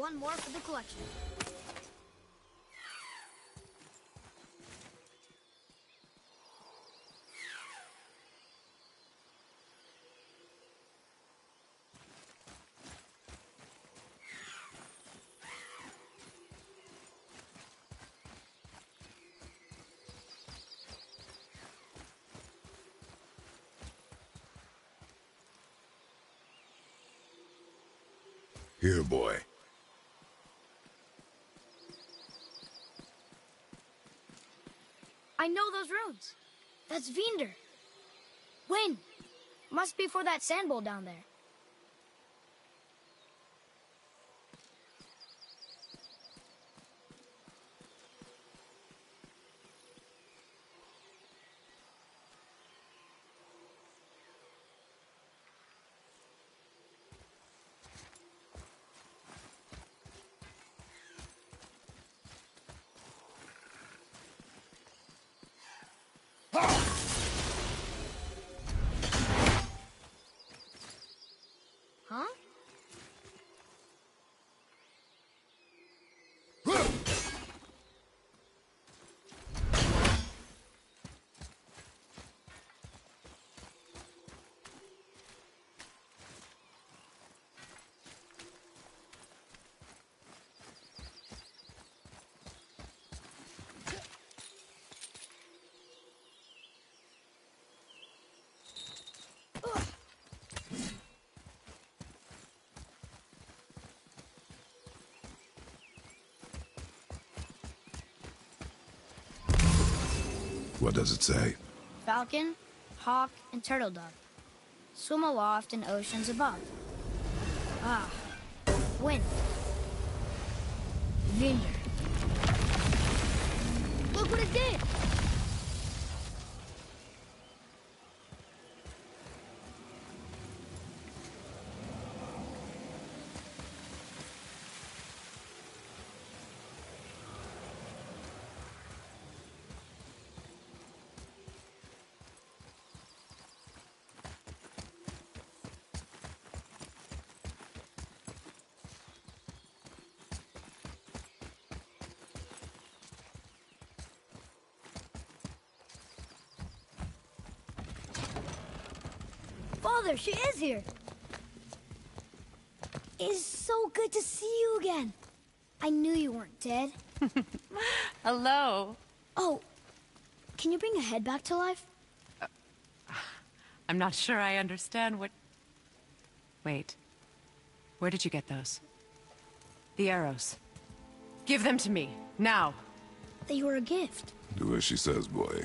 one more for the collection. Here, boy. I know those runes. That's Vinder. When? Must be for that sand bowl down there. Huh? What does it say? Falcon, hawk, and turtle dove. Swim aloft in oceans above. Ah, wind. Vinder. Look what it did! Father, she is here! It's so good to see you again. I knew you weren't dead. Hello. Oh, can you bring a head back to life? I'm not sure I understand what... Wait. Where did you get those? The arrows. Give them to me, now. They were a gift. Do as she says, boy.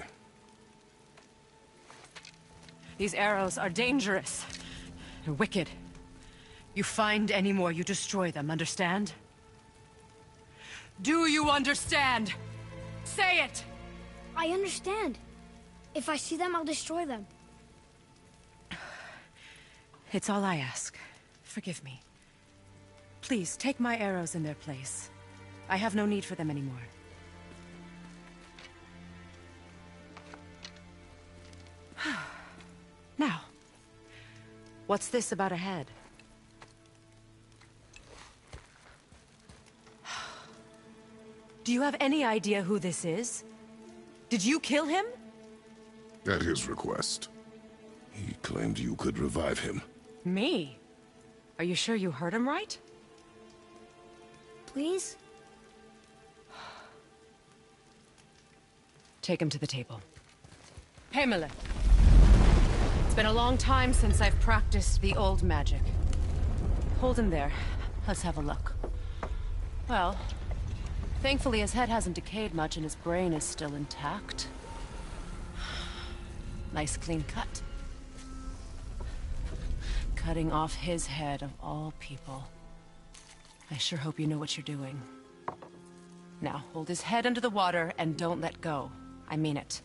These arrows are dangerous. They're wicked. You find any more, you destroy them, understand? Do you understand? Say it! I understand. If I see them, I'll destroy them. It's all I ask. Forgive me. Please, take my arrows in their place. I have no need for them anymore. Now, what's this about a head? Do you have any idea who this is? Did you kill him? At his request. He claimed you could revive him. Me? Are you sure you heard him right? Please? Take him to the table. Heimele. It's been a long time since I've practiced the old magic. Hold him there. Let's have a look. Well, thankfully his head hasn't decayed much and his brain is still intact. Nice clean cut. Cutting off his head of all people. I sure hope you know what you're doing. Now, hold his head under the water and don't let go. I mean it.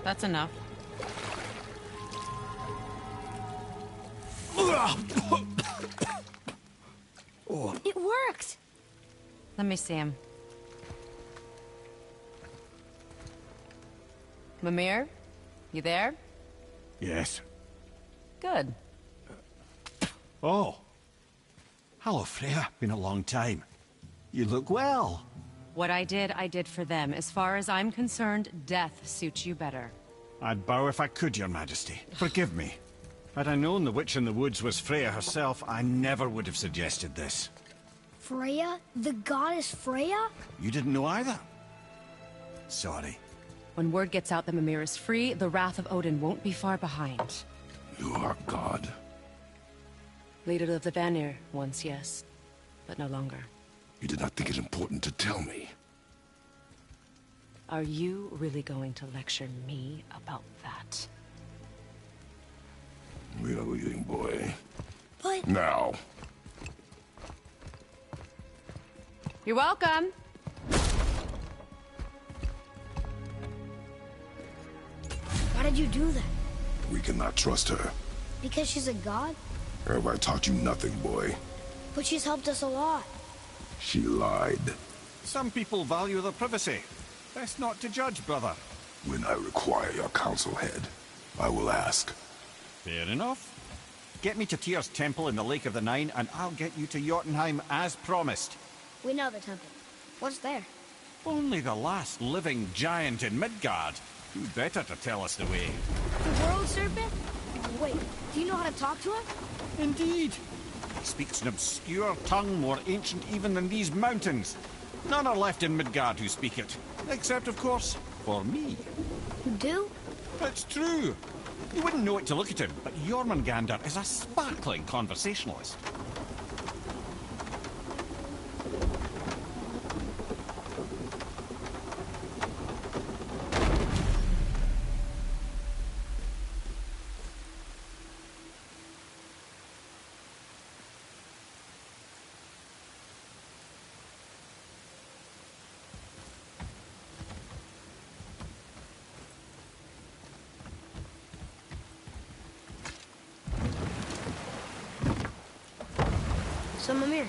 That's enough. It worked! Let me see him. Mimir? You there? Yes. Good. Oh. Hello, Freya. Been a long time. You look well. What I did for them. As far as I'm concerned, death suits you better. I'd bow if I could, Your Majesty. Forgive me. Had I known the witch in the woods was Freya herself, I never would have suggested this. Freya? The goddess Freya? You didn't know either? Sorry. When word gets out that Mimir is free, the wrath of Odin won't be far behind. You are God. Leader of the Vanir, once, yes. But no longer. You did not think it important to tell me. Are you really going to lecture me about that? We are leaving, boy. But... Now. You're welcome! Why did you do that? We cannot trust her. Because she's a god? Have I taught you nothing, boy? But she's helped us a lot. She lied. Some people value their privacy. Best not to judge, brother. When I require your council head, I will ask. Fair enough. Get me to Tyr's temple in the Lake of the Nine, and I'll get you to Jotunheim as promised. We know the temple. What's there? Only the last living giant in Midgard. Who better to tell us the way? The world serpent? Wait, do you know how to talk to him? Indeed. He speaks an obscure tongue more ancient even than these mountains. None are left in Midgard who speak it. Except, of course, for me. You do? It's true. You wouldn't know it to look at him, but Jormungandr is a sparkling conversationalist. So, Mimir,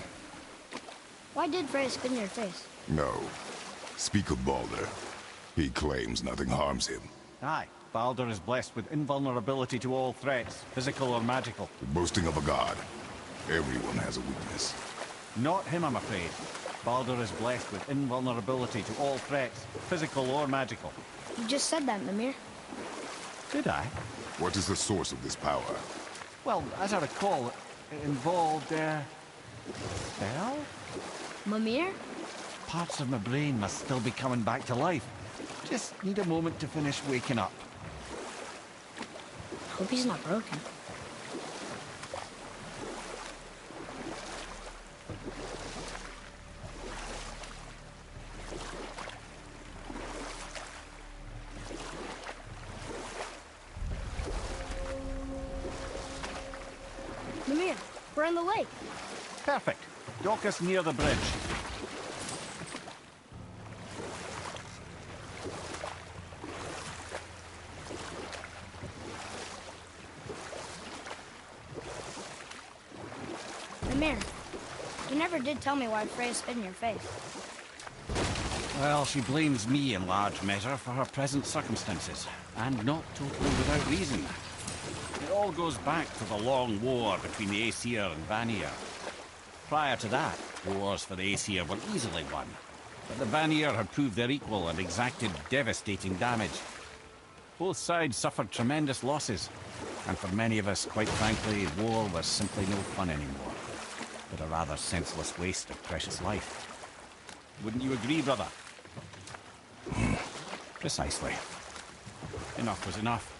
why did Freya spit in your face? No. Speak of Baldur. He claims nothing harms him. Aye, Baldur is blessed with invulnerability to all threats, physical or magical. The boasting of a god. Everyone has a weakness. Not him, I'm afraid. Baldur is blessed with invulnerability to all threats, physical or magical. You just said that, Mimir. Did I? What is the source of this power? Well, as I recall, it involved, spell? Mimir? Parts of my brain must still be coming back to life. Just need a moment to finish waking up. Hope he's not broken. Mimir, we're in the lake. Perfect. Dock us near the bridge. Mimir, you never did tell me why Freya spit in your face. Well, she blames me in large measure for her present circumstances, and not totally without reason. It all goes back to the long war between the Aesir and Vanir. Prior to that, wars for the Aesir were easily won, but the Vanir had proved their equal and exacted devastating damage. Both sides suffered tremendous losses, and for many of us, quite frankly, war was simply no fun anymore, but a rather senseless waste of precious life. Wouldn't you agree, brother? Precisely. Enough was enough.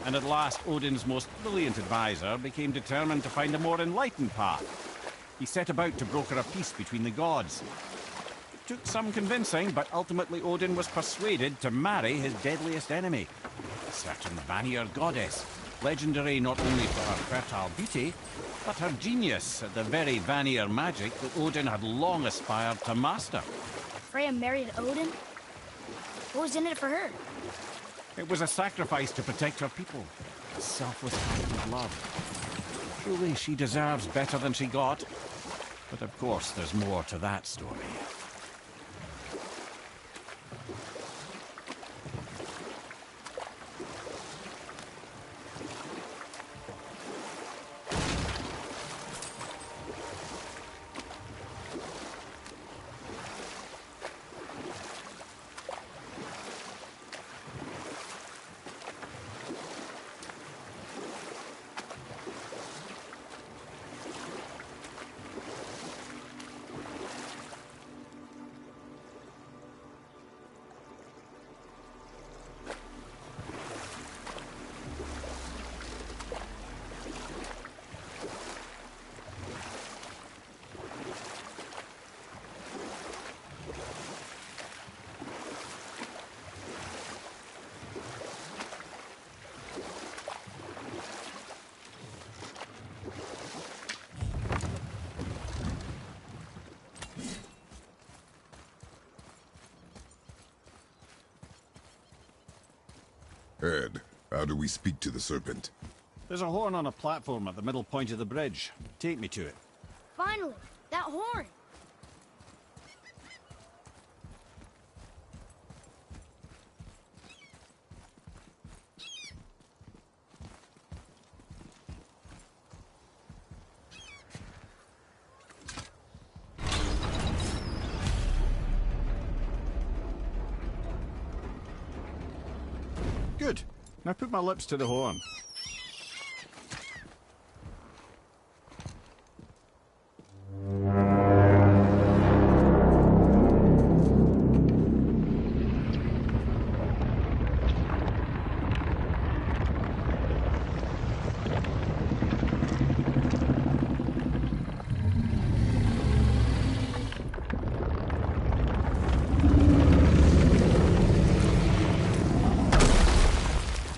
And at last, Odin's most brilliant advisor became determined to find a more enlightened path. He set about to broker a peace between the gods. It took some convincing, but ultimately Odin was persuaded to marry his deadliest enemy, a certain Vanir goddess, legendary not only for her fertile beauty, but her genius at the very Vanir magic that Odin had long aspired to master. Freya married Odin? What was in it for her? It was a sacrifice to protect her people, a selfless act of love. Truly, she deserves better than she got. But of course, there's more to that story. Ed, how do we speak to the serpent? There's a horn on a platform at the middle point of the bridge. Take me to it. Finally, that horn! Good. Now put my lips to the horn.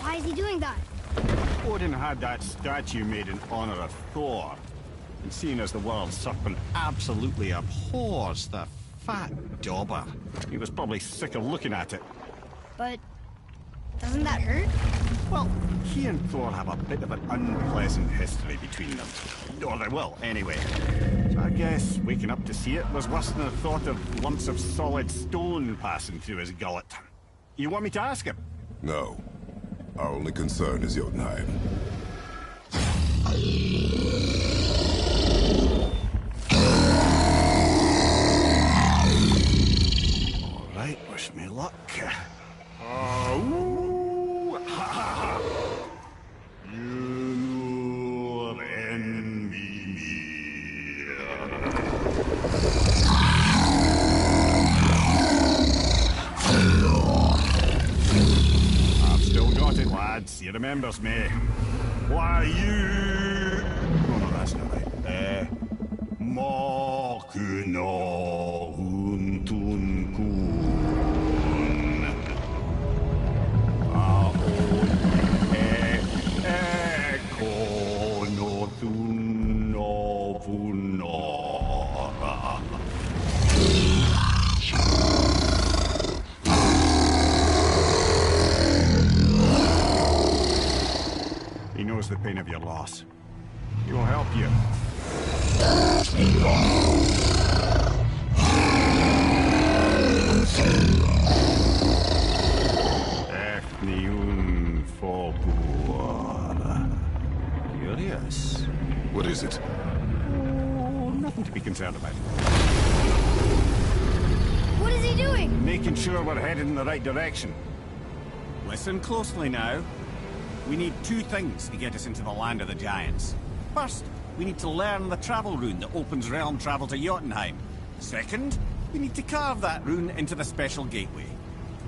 Why is he doing that? Odin had that statue made in honor of Thor. And seeing as the world serpent absolutely abhors the fat dauber, he was probably sick of looking at it. But doesn't that hurt? Well, he and Thor have a bit of an unpleasant history between them. Or they will, anyway. So I guess waking up to see it was worse than the thought of lumps of solid stone passing through his gullet. You want me to ask him? No. Our only concern is Jotunheim. All right, wish me luck. Oh, ha, ha, ha. You envy me. I've still got it, lads. He remembers me. Why, you... Oh, no, that's not right. Makuna huntun kun. Aon ekonotun ovunora. He knows the pain of your loss. He will help you. Efniun Fobuar. Curious. What is it? Oh, nothing to be concerned about. What is he doing? Making sure we're headed in the right direction. Listen closely now. We need two things to get us into the land of the giants. First, we need to learn the travel rune that opens realm travel to Jotunheim. Second, we need to carve that rune into the special gateway.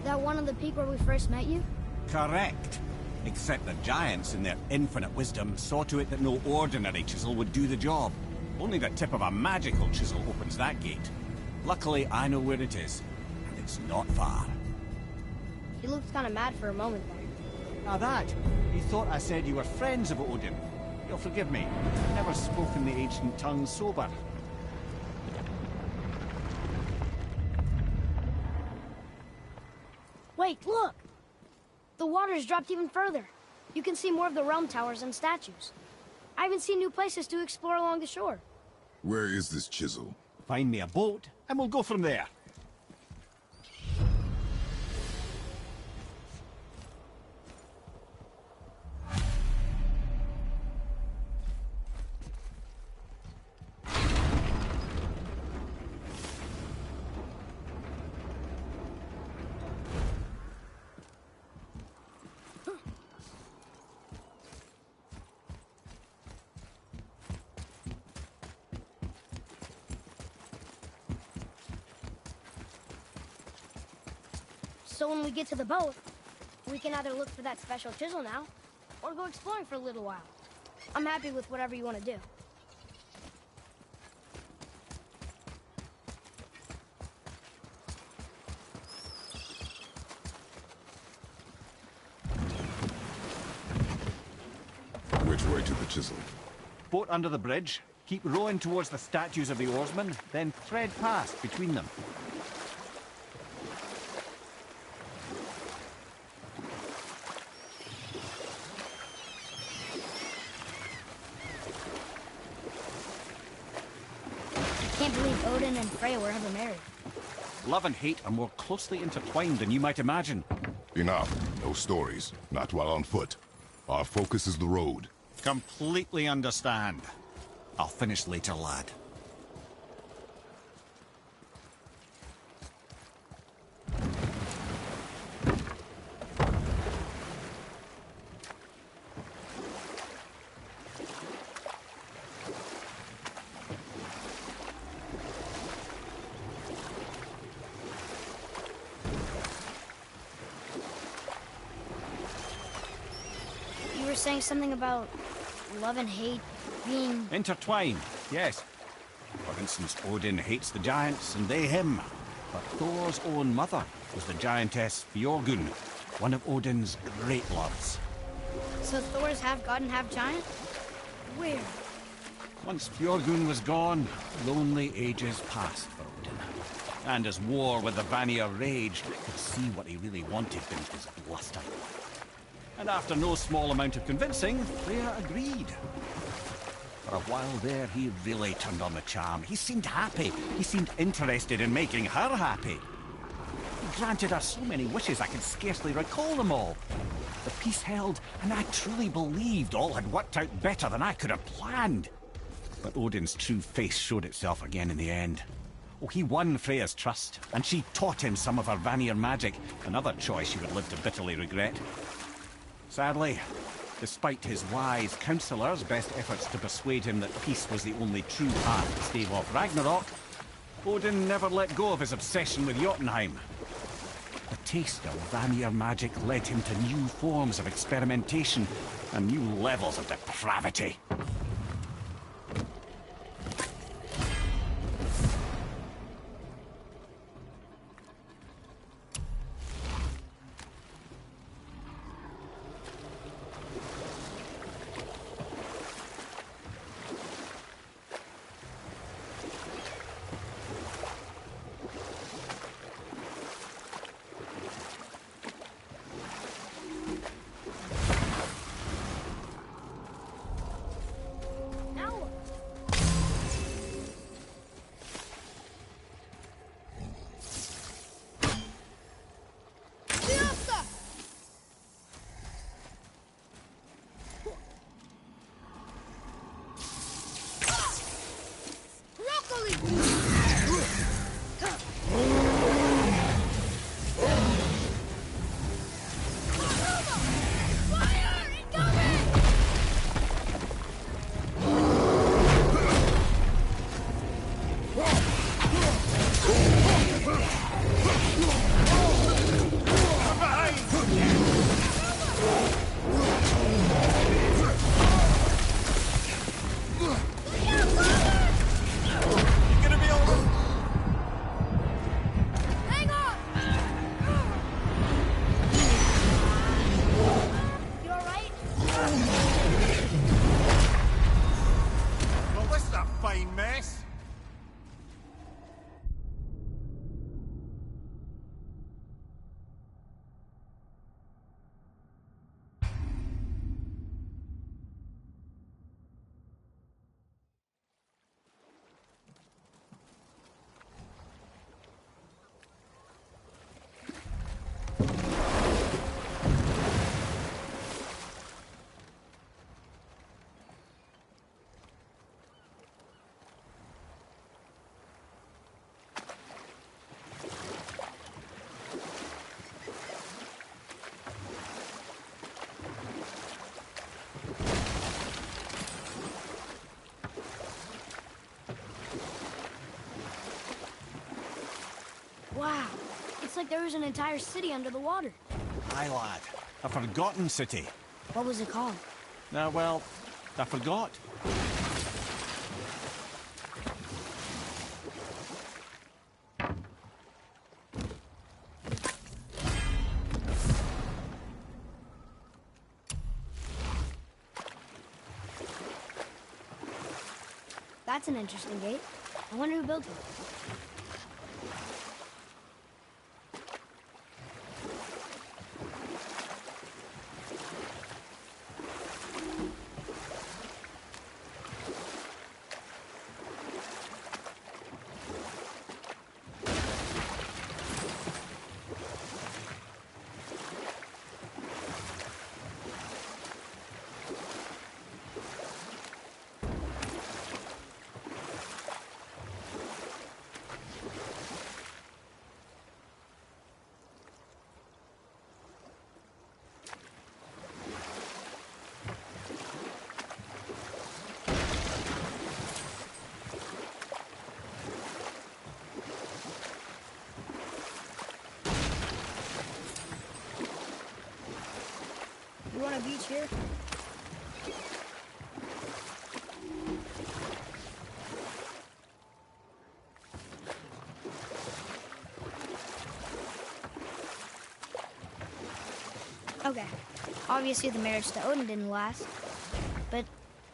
That one on the peak where we first met you? Correct. Except the giants, in their infinite wisdom, saw to it that no ordinary chisel would do the job. Only the tip of a magical chisel opens that gate. Luckily, I know where it is, and it's not far. He looked kind of mad for a moment there. Now that, you thought I said you were friends of Odin. You'll forgive me. I've never spoken the ancient tongue sober. Wait, look! The water's dropped even further. You can see more of the realm towers and statues. I even see new places to explore along the shore. Where is this chisel? Find me a boat, and we'll go from there. So when we get to the boat, we can either look for that special chisel now, or go exploring for a little while. I'm happy with whatever you want to do. Which way to the chisel? Boat under the bridge. Keep rowing towards the statues of the oarsmen, then thread past between them. Odin and Freya were ever married. Love and hate are more closely intertwined than you might imagine. Enough. No stories. Not while on foot. Our focus is the road. Completely understand. I'll finish later, lad. You were saying something about love and hate being... Intertwined, yes. For instance, Odin hates the giants and they him. But Thor's own mother was the giantess Björgun, one of Odin's great loves. So Thor's half god and half giant? Weird. Once Björgun was gone, lonely ages passed for Odin. And as war with the Vanir raged, I could see what he really wanted beneath his bluster. And after no small amount of convincing, Freya agreed. For a while there, he really turned on the charm. He seemed happy. He seemed interested in making her happy. He granted her so many wishes I could scarcely recall them all. The peace held, and I truly believed all had worked out better than I could have planned. But Odin's true face showed itself again in the end. Oh, he won Freya's trust, and she taught him some of her Vanir magic, another choice he would live to bitterly regret. Sadly, despite his wise counselors' best efforts to persuade him that peace was the only true path to stave off Ragnarok, Odin never let go of his obsession with Jotunheim. The taste of Vanir magic led him to new forms of experimentation and new levels of depravity. Wow. It's like there was an entire city under the water. Aye, lad. A forgotten city. What was it called? Well, I forgot. That's an interesting gate. I wonder who built it. a beach here? Okay. Obviously the marriage to Odin didn't last. But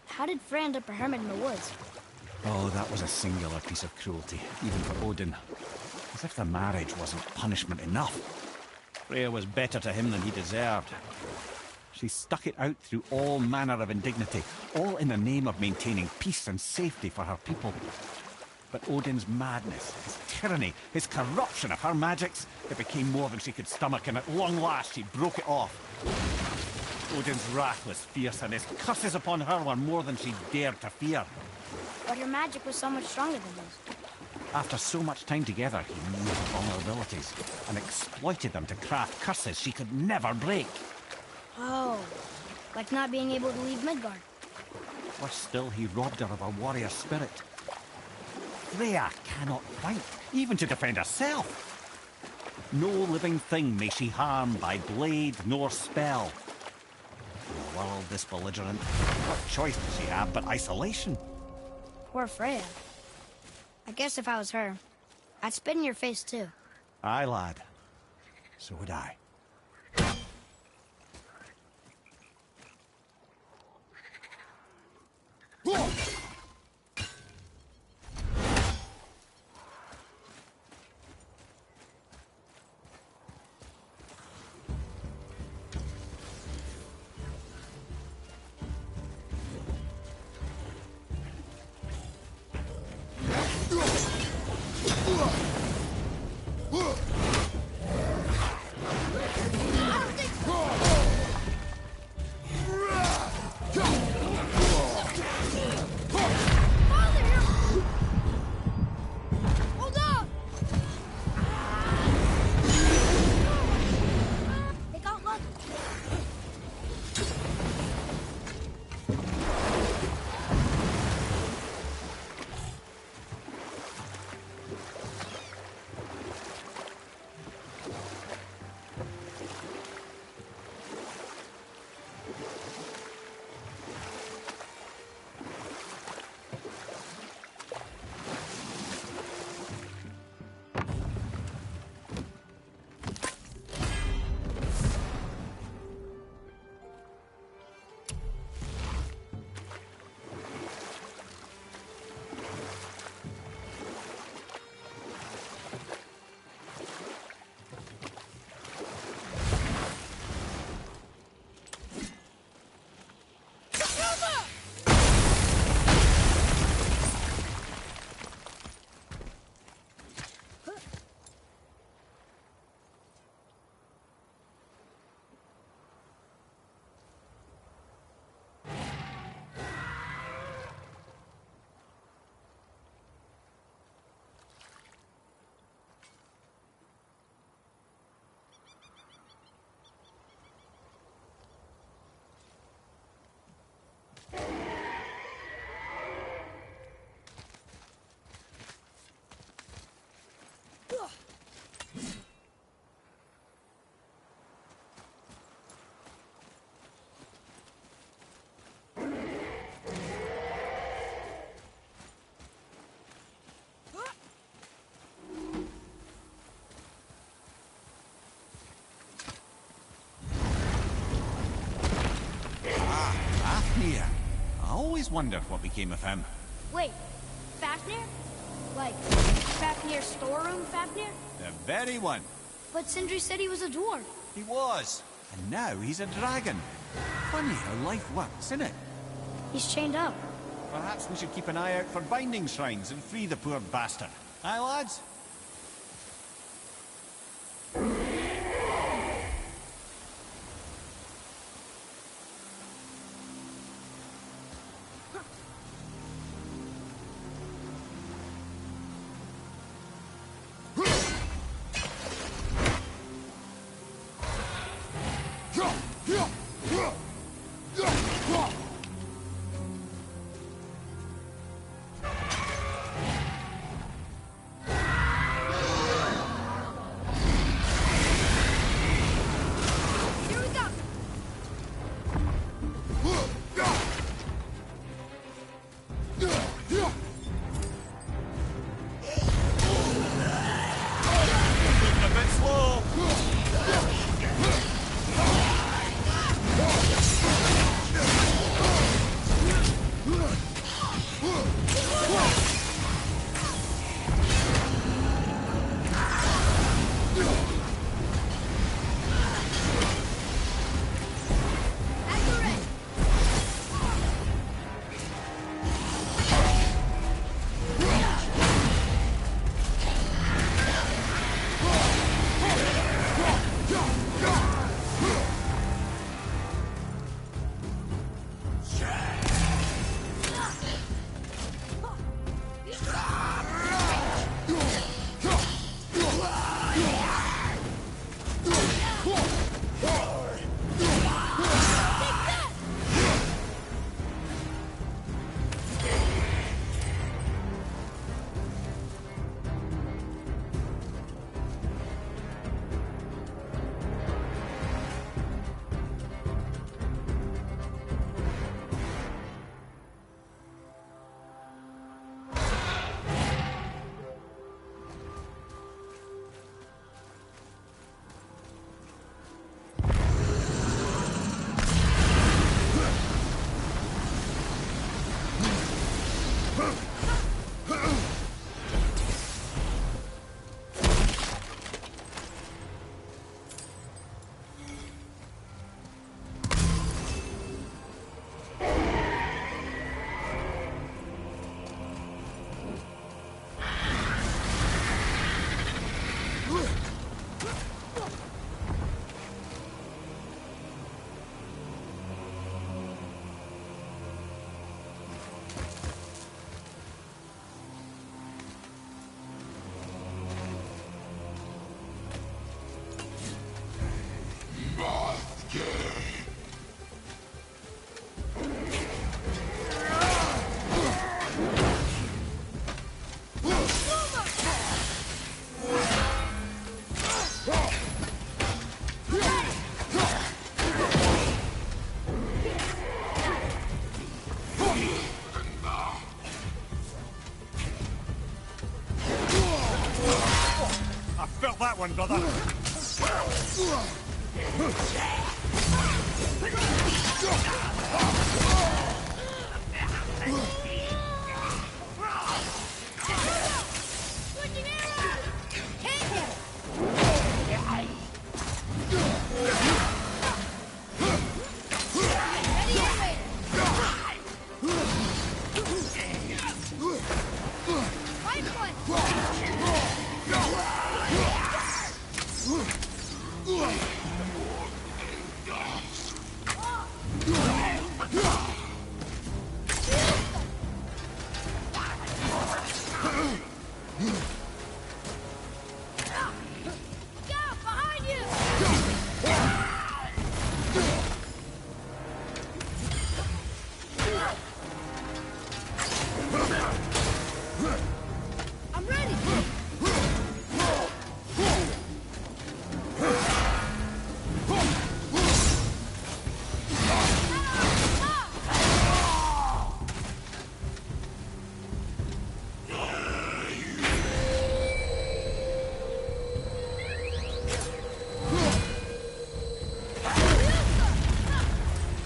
how did Frey end up a hermit in the woods? Oh, that was a singular piece of cruelty, even for Odin. As if the marriage wasn't punishment enough. Freya was better to him than he deserved. She stuck it out through all manner of indignity, all in the name of maintaining peace and safety for her people. But Odin's madness, his tyranny, his corruption of her magics, it became more than she could stomach, and at long last she broke it off. Odin's wrath was fierce, and his curses upon her were more than she dared to fear. But her magic was so much stronger than his. After so much time together, he knew her vulnerabilities, and exploited them to craft curses she could never break. Oh, like not being able to leave Midgard. Worse still, he robbed her of her warrior spirit. Freya cannot fight, even to defend herself. No living thing may she harm by blade nor spell. In a world this belligerent, what choice does she have but isolation? Poor Freya. I guess if I was her, I'd spit in your face too. Aye, lad. So would I. Fafnir. I always wondered what became of him. Wait, Fafnir? Like, Fafnir's storeroom Fafnir? The very one. But Sindri said he was a dwarf. He was. And now he's a dragon. Funny how life works, isn't it? He's chained up. Perhaps we should keep an eye out for binding shrines and free the poor bastard. Aye, lads? I felt that one, brother. Switching arrows! Hit him! Ready and wait. Right foot! Go! Behind you! I'm ready!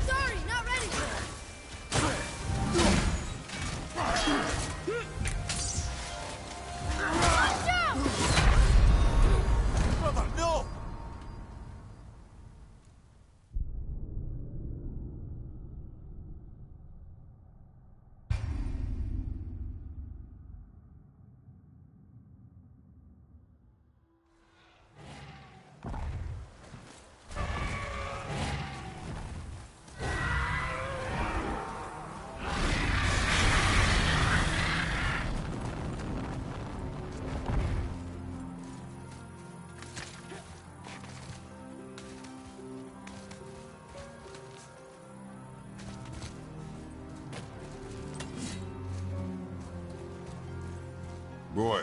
Sorry, not ready! Watch out! Brother, no! Boy,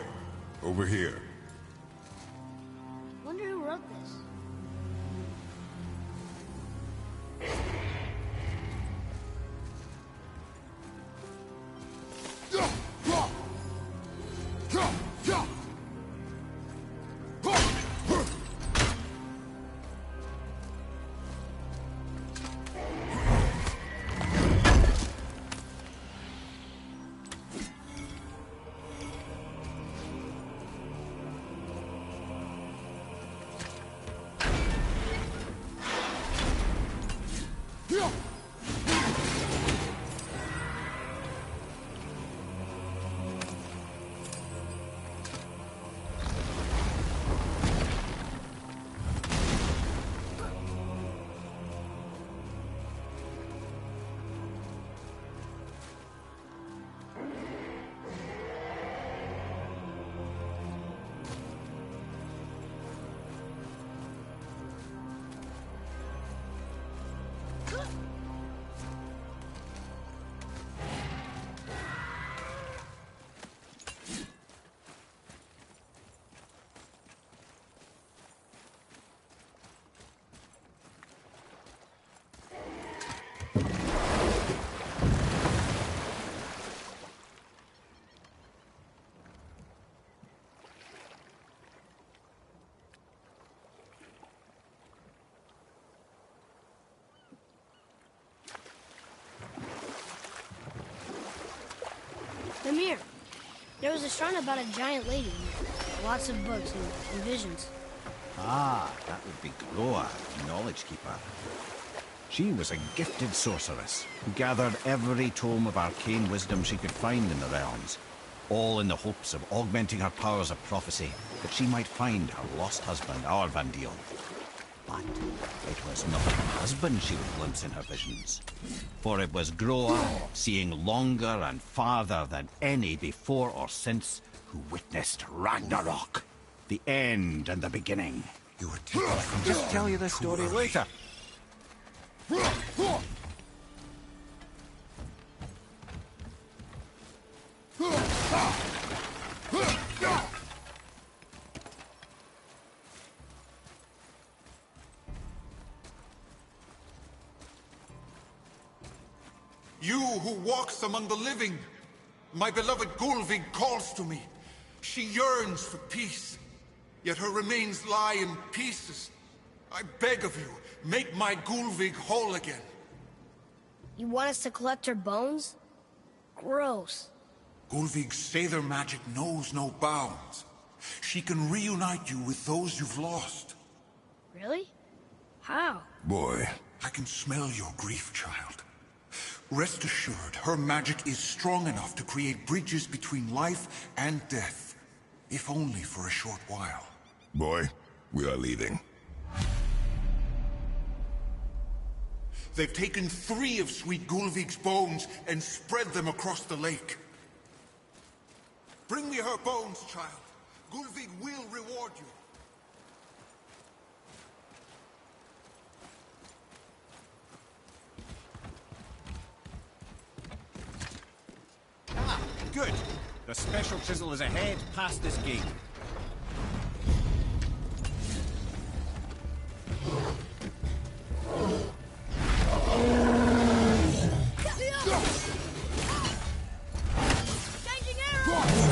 over here. Wonder who wrote this. Mimir, there was a shrine about a giant lady. Lots of books and visions. Ah, that would be Groa, Knowledge Keeper. She was a gifted sorceress who gathered every tome of arcane wisdom she could find in the realms, all in the hopes of augmenting her powers of prophecy, that she might find her lost husband, Arvandil. But it was not her husband she would glimpse in her visions, for it was Groa, seeing longer and farther than any before or since, who witnessed Ragnarok, the end and the beginning. You were taken from Just tell you the story later. You who walks among the living, my beloved Gulvig calls to me. She yearns for peace, yet her remains lie in pieces. I beg of you, make my Gulvig whole again. You want us to collect her bones? Gross. Gulvig's Seidr magic knows no bounds. She can reunite you with those you've lost. Really? How? Boy. I can smell your grief, child. Rest assured, her magic is strong enough to create bridges between life and death. If only for a short while. Boy, we are leaving. They've taken 3 of Sweet Gulvig's bones and spread them across the lake. Bring me her bones, child. Gulvig will reward you. Ah, good. The special chisel is ahead, past this gate. Changing arrows!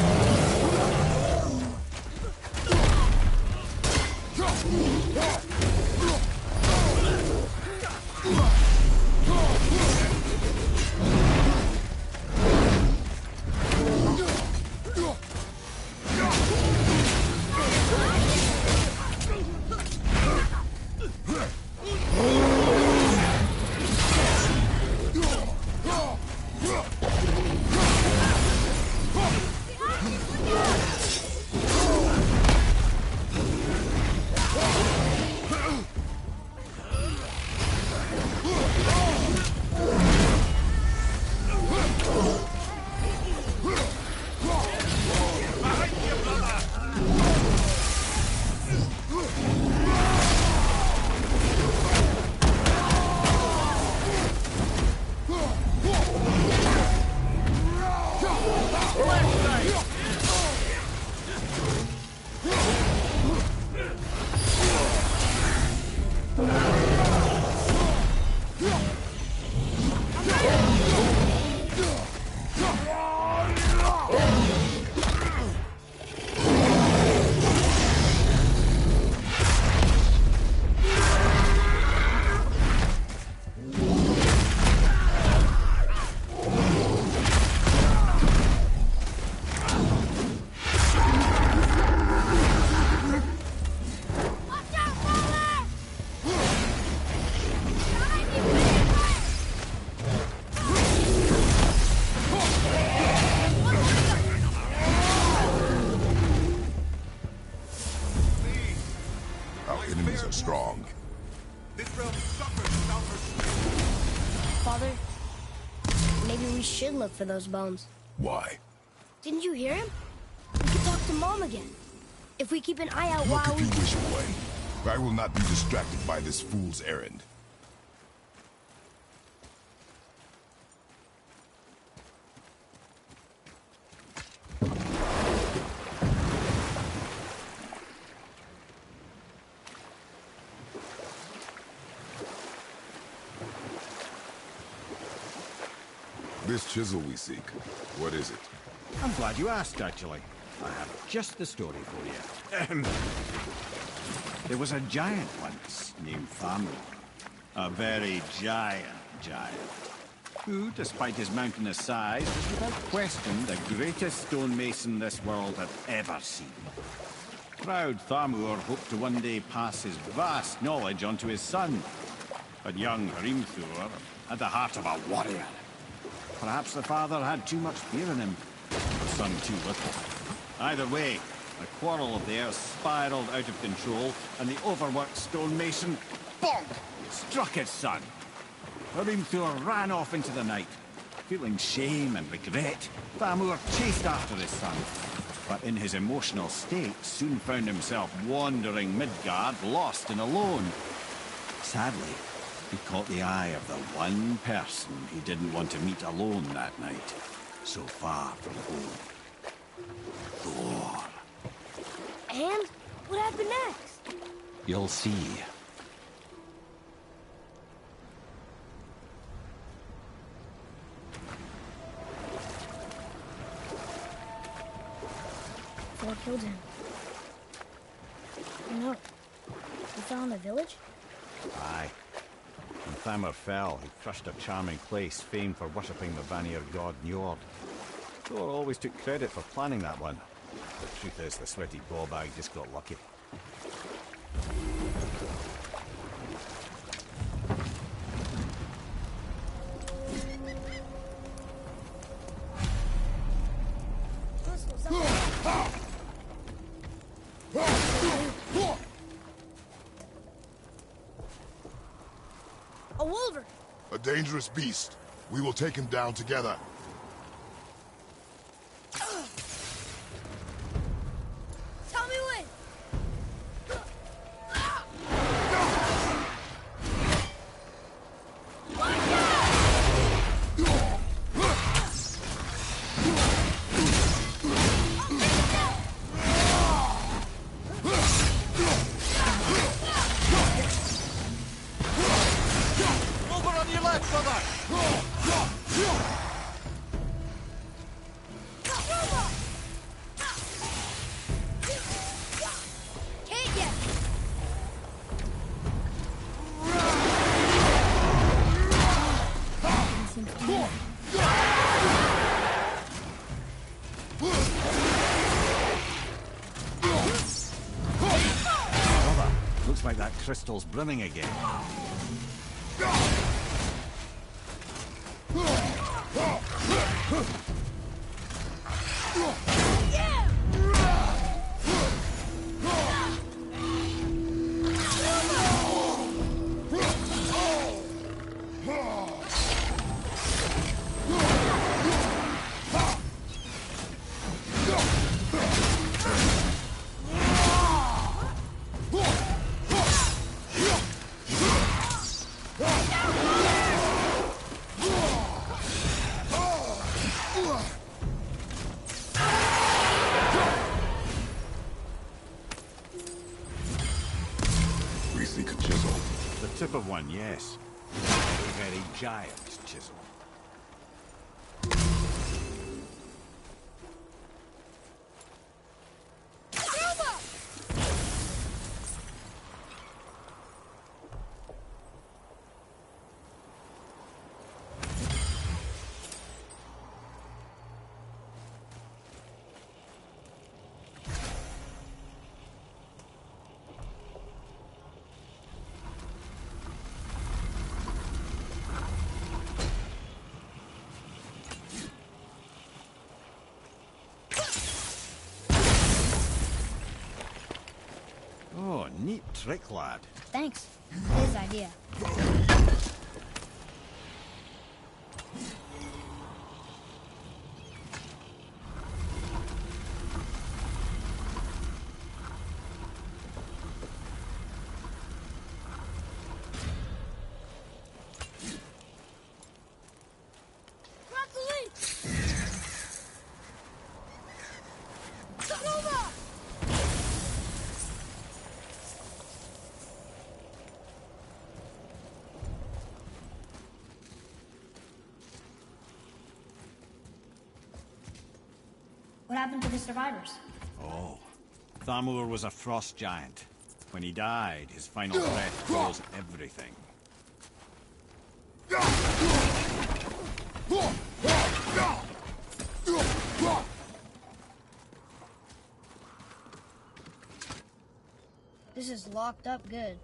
Enemies are strong. This realm suffers without her strength. Father, maybe we should look for those bones. Why? Didn't you hear him? We could talk to Mom again. If we keep an eye out Look while if you wish away. I will not be distracted by this fool's errand. This chisel we seek, what is it? I'm glad you asked, actually. I have just the story for you. There was a giant once named Thamur. A very giant, who, despite his mountainous size, was without question the greatest stonemason this world had ever seen. Proud Thamur hoped to one day pass his vast knowledge on to his son. But young Hrimthur had the heart of a warrior. Perhaps the father had too much fear in him, the son too little. Either way, the quarrel of theirs spiraled out of control, and the overworked stonemason, bonk, struck his son. Hrimthur ran off into the night. Feeling shame and regret, Thamur chased after his son, but in his emotional state soon found himself wandering Midgard, lost and alone. Sadly, He caught the eye of the one person he didn't want to meet alone that night, so far from home. Thor. And what happened next? You'll see. Thor killed him. No. He fell in the village? Aye. When Thamur fell, he crushed a charming place famed for worshipping the Vanir god Njord. Thor always took credit for planning that one. The truth is, the sweaty ballbag just got lucky. A wolverine! A dangerous beast. We will take him down together. Tell me when! Over on your left, brother! Can't yet! Brother, looks like that crystal's brimming again. We seek a chisel. The tip of one, yes. A very giant chisel. Oh, neat trick, lad. Thanks. His idea. What happened to the survivors? Oh, Thamur was a frost giant. When he died, his final breath froze everything. This is locked up good.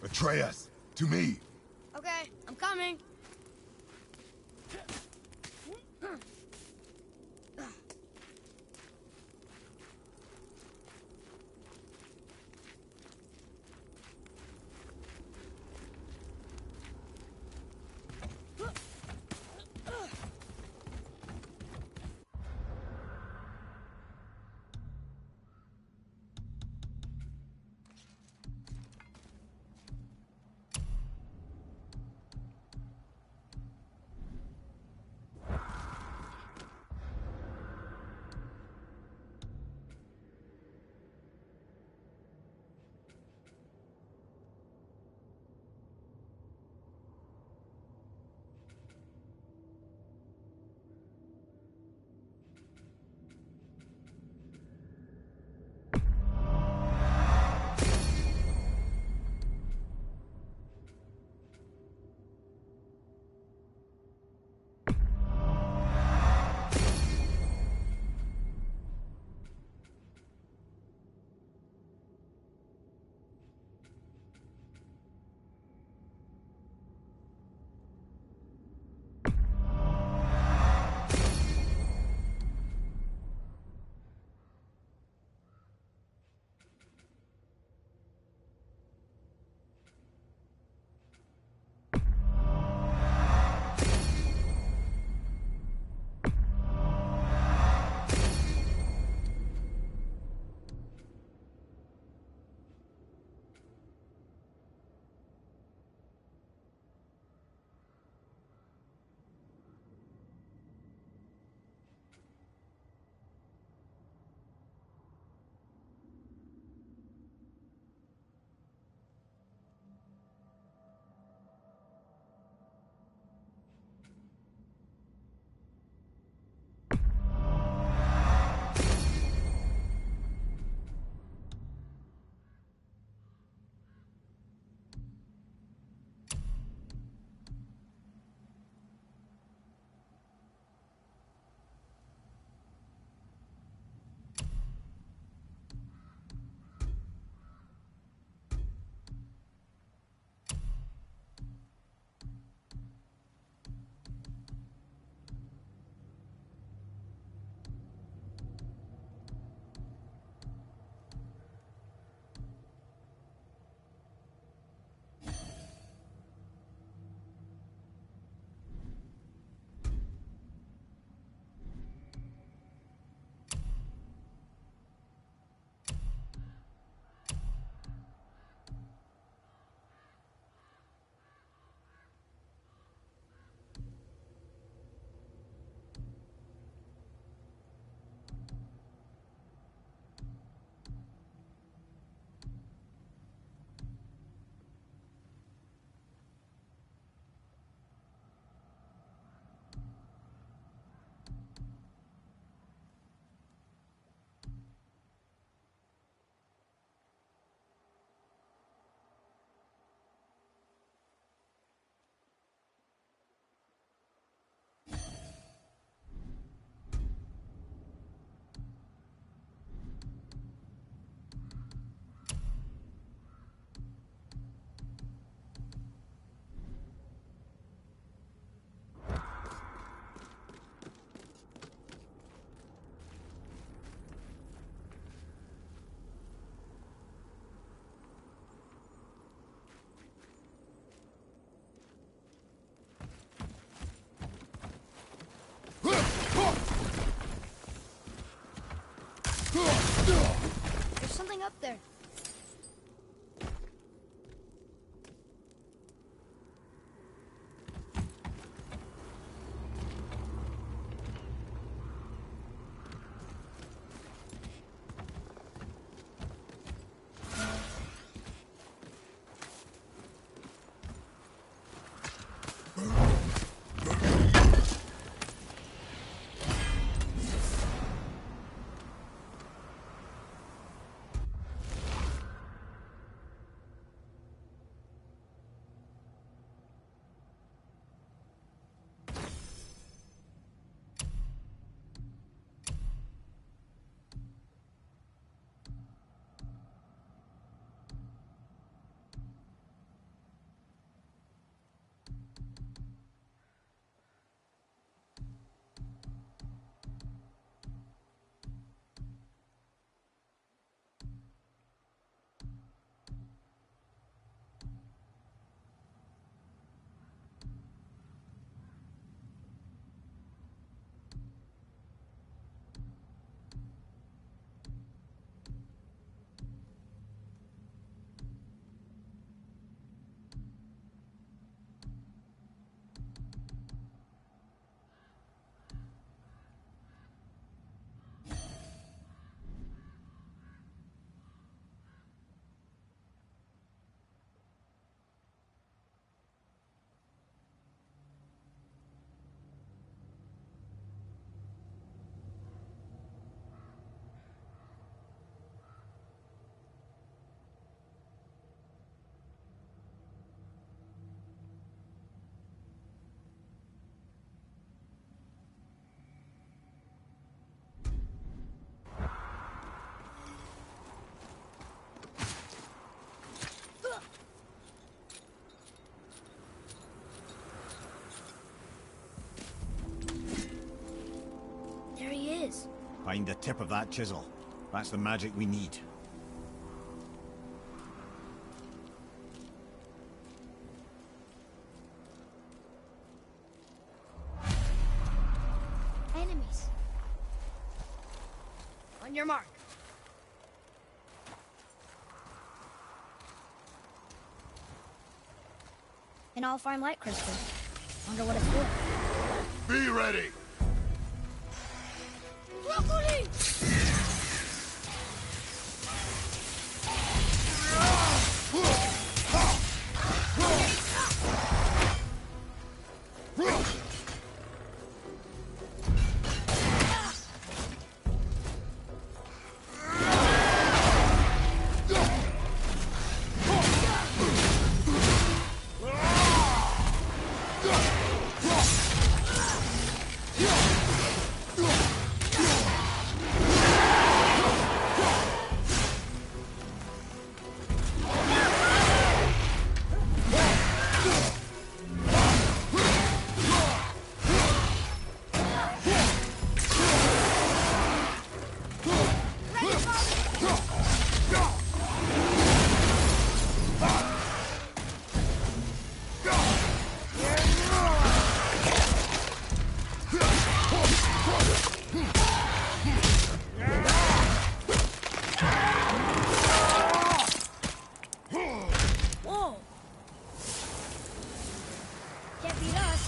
Atreus, to me. Okay, I'm coming. there. There he is. Find the tip of that chisel. That's the magic we need. Enemies. On your mark. An all-farm light crystal. Wonder what it's for. Be ready! Broccoli! Whoa! Can't beat us.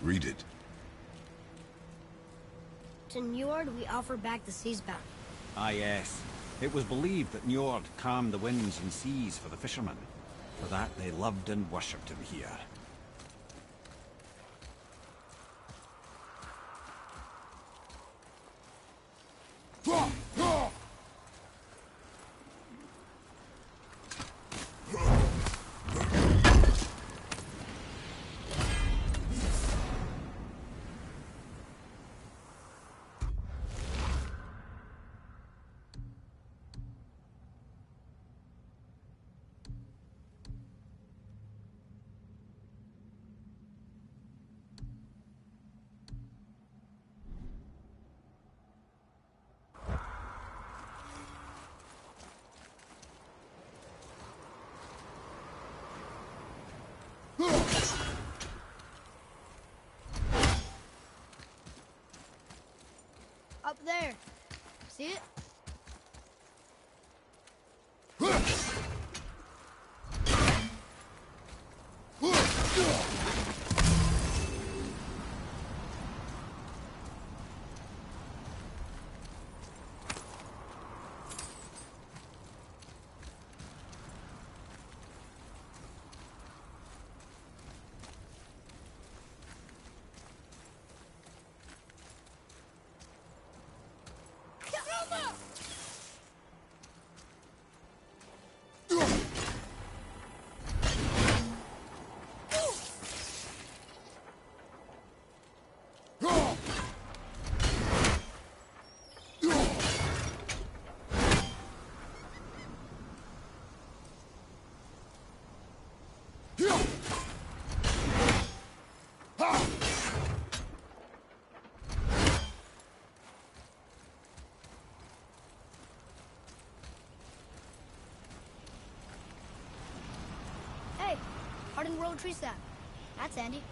Read it. To Njord, we offer back the sea's bounty. Ah, yes. It was believed that Njord calmed the winds and seas for the fishermen. For that, they loved and worshipped him here. Up there. See it? Hey, hardened road tree sap. That's handy.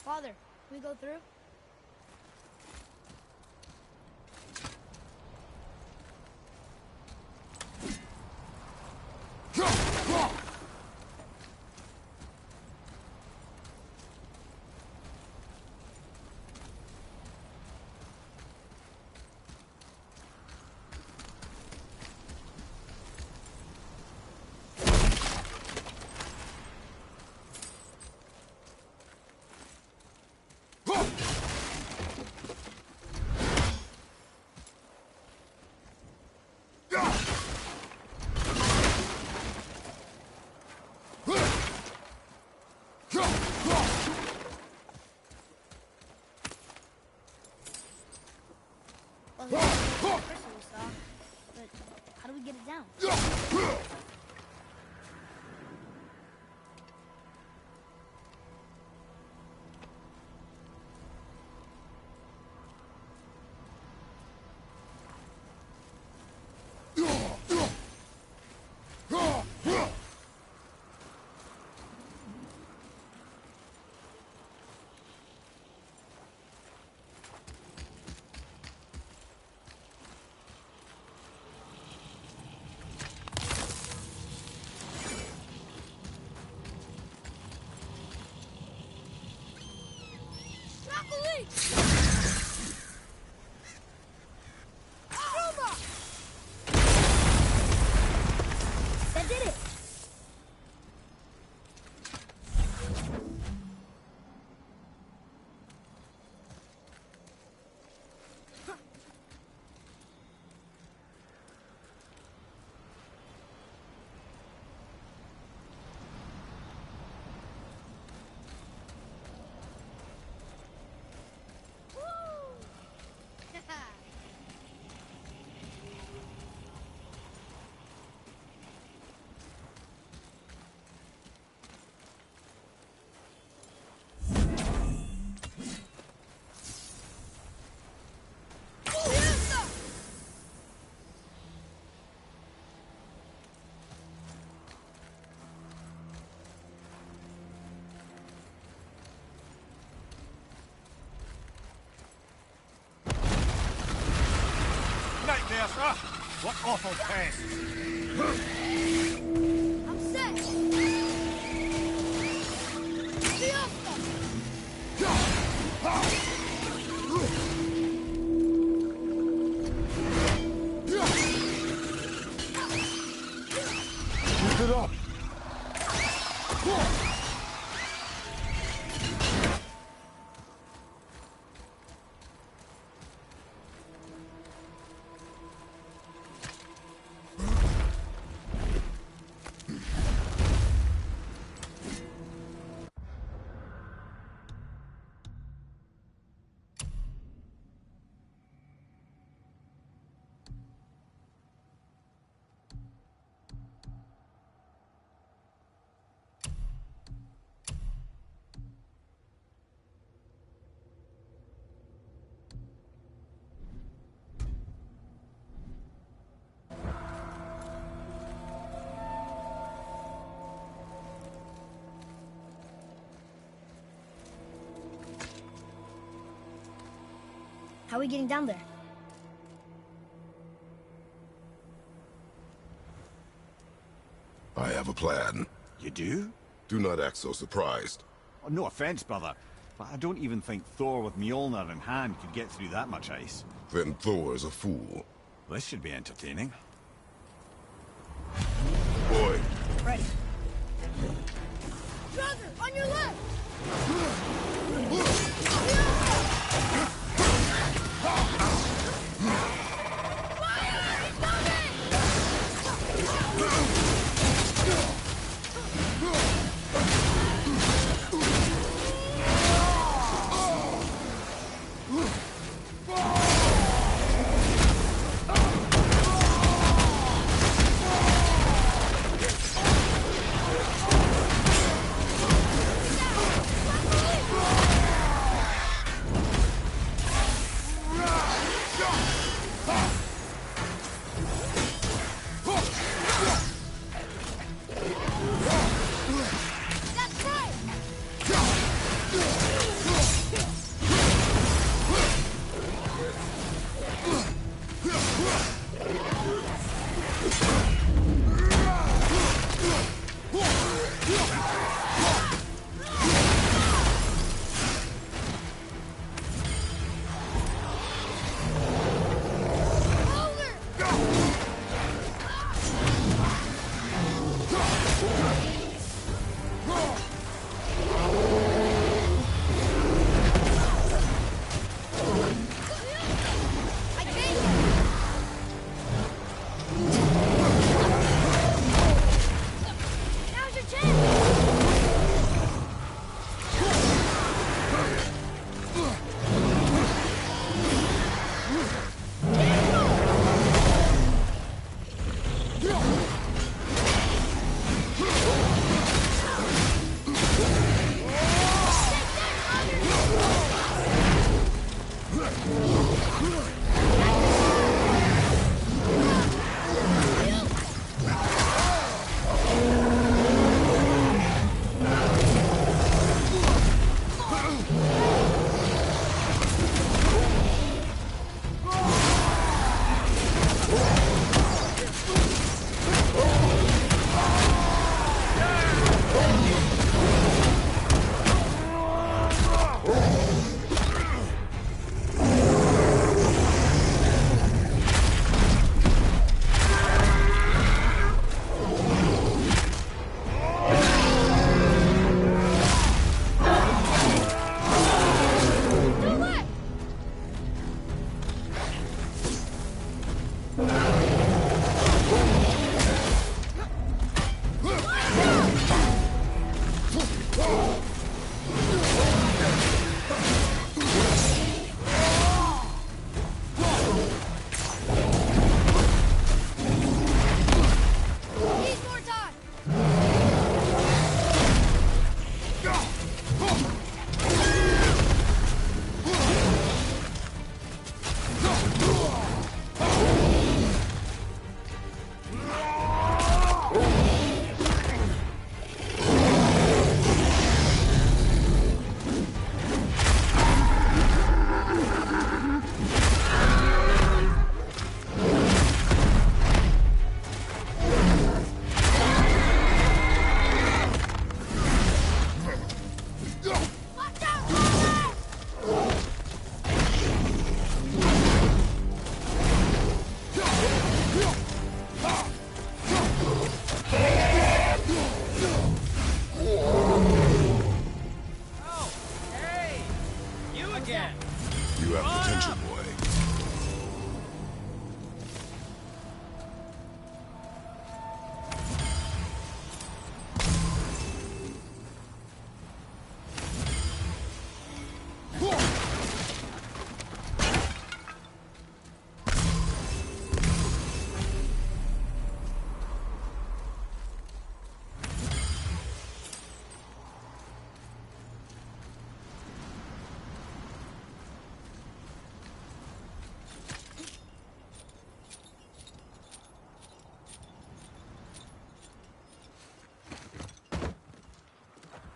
Father, can we go through? Well, the person we saw, but how do we get it down? That did it! Right there, sir. What awful pest. I'm set! Fiesta! Keep it up! How are we getting down there? I have a plan. You do? Do not act so surprised. Oh, no offense, brother, but I don't even think Thor with Mjolnir in hand could get through that much ice. Then Thor's a fool. This should be entertaining. Boy, Ready. Brother, on your left!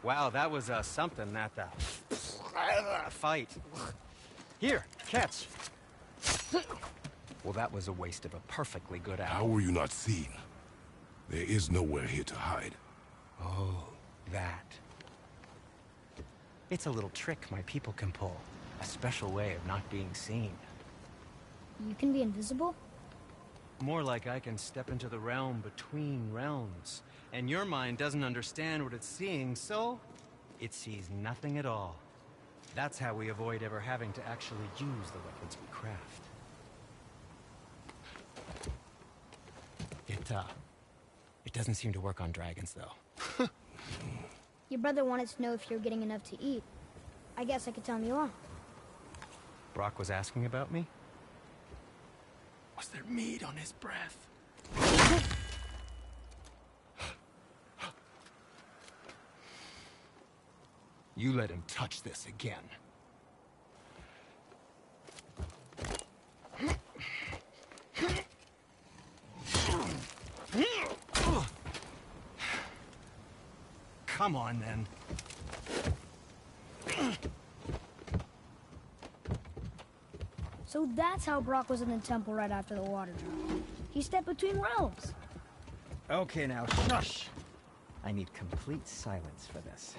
Wow, that was something, that fight. Here, catch. Well, that was a waste of a perfectly good How apple. were you not seen? There is nowhere here to hide. Oh, that. It's a little trick my people can pull. A special way of not being seen. You can be invisible? More like I can step into the realm between realms. And your mind doesn't understand what it's seeing, so it sees nothing at all. That's how we avoid ever having to actually use the weapons we craft. It doesn't seem to work on dragons, though. Your brother wanted to know if you're getting enough to eat. I guess I could tell him you are. Brock was asking about me? Was there meat on his breath? You let him touch this again. Come on, then. So that's how Brock was in the temple right after the water drop. He stepped between realms. Okay, now, shush! I need complete silence for this.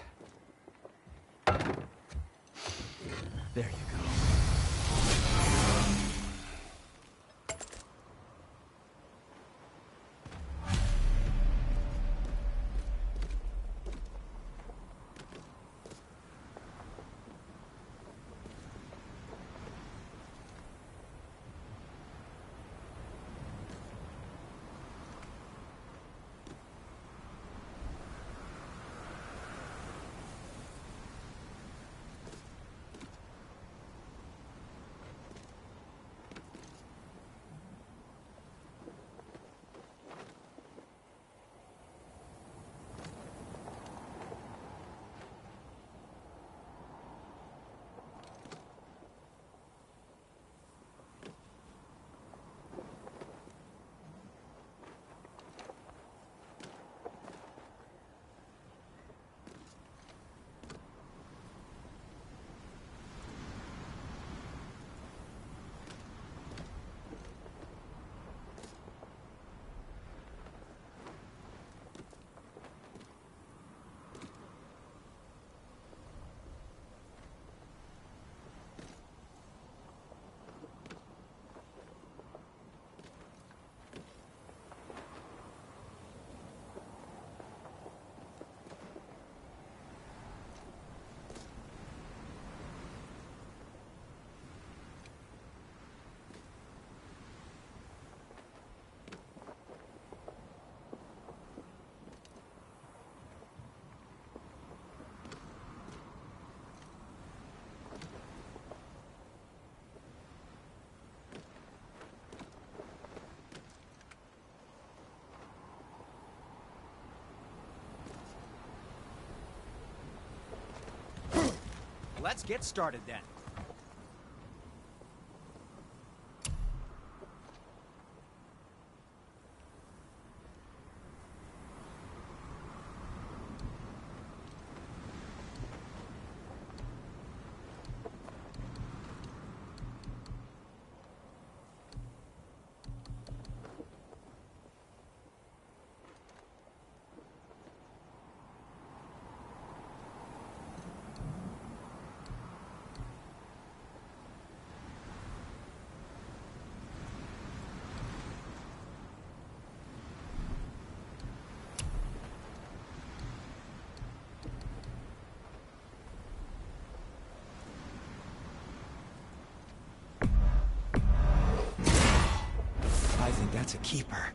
There you go. Let's get started then. I think that's a keeper.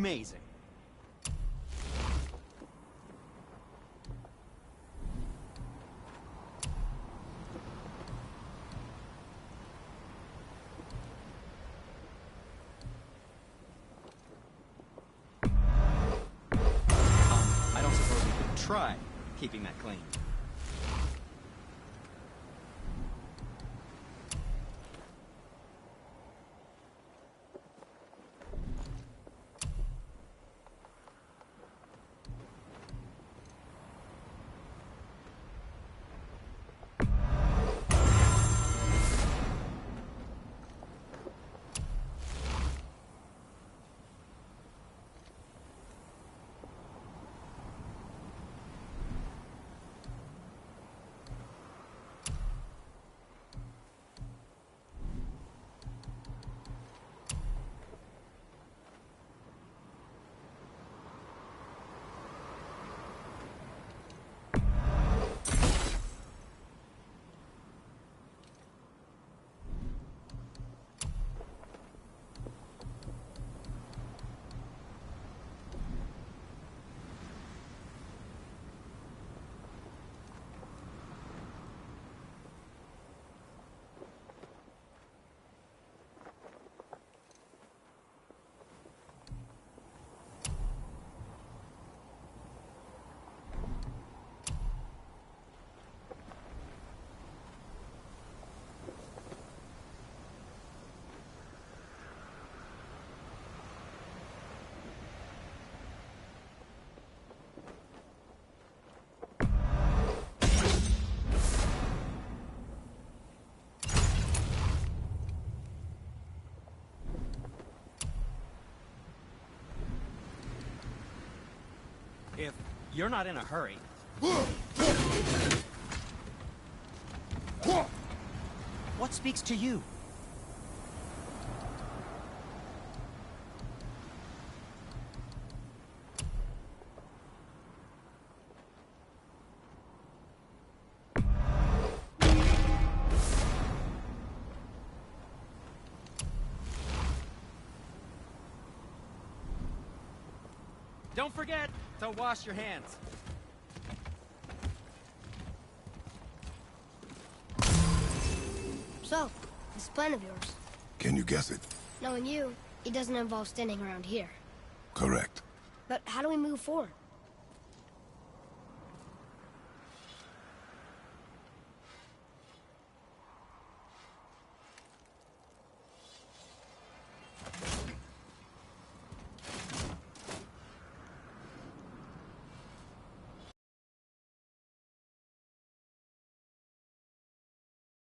amazing. I don't suppose you could try keeping that clean. If you're not in a hurry... What speaks to you? Don't forget to wash your hands. So, this plan of yours, Can you guess it? knowing you, it doesn't involve standing around here. Correct. But how do we move forward?